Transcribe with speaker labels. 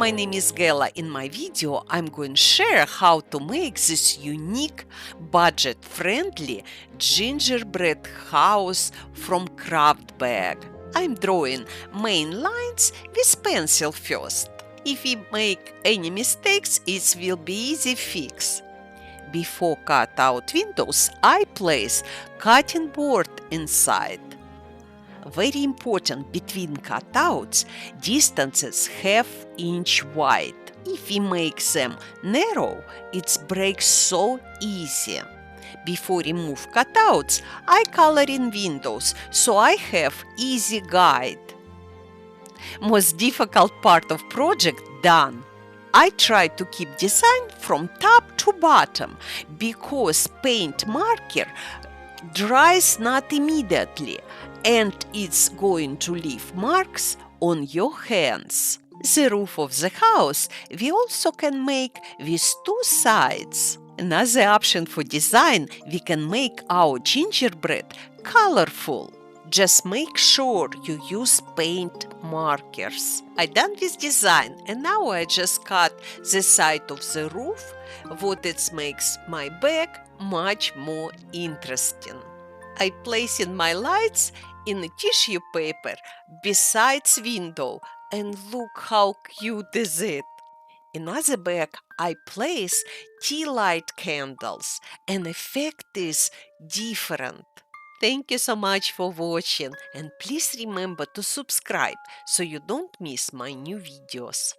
Speaker 1: my name is Gala. In my video, I'm going to share how to make this unique, budget-friendly gingerbread house from Kraft bag. I'm drawing main lines with pencil first. If we make any mistakes, it will be easy fix. Before cut out windows, I place cutting board inside. Very important, between cutouts, distances ½ inch wide. If we make them narrow, it breaks so easy. Before remove cutouts, I color in windows, so I have easy guide. Most difficult part of project done. I try to keep design from top to bottom because paint marker dries not immediately and it's going to leave marks on your hands. The roof of the house we also can make with two sides. Another option for design, we can make our gingerbread colorful. Just make sure you use paint markers. I done with design and now I just cut the side of the roof, what it makes my bag much more interesting. I placing my lights in a tissue paper besides window and look how cute is it. In other bag I place tea light candles and effect is different. Thank you so much for watching and please remember to subscribe so you don't miss my new videos.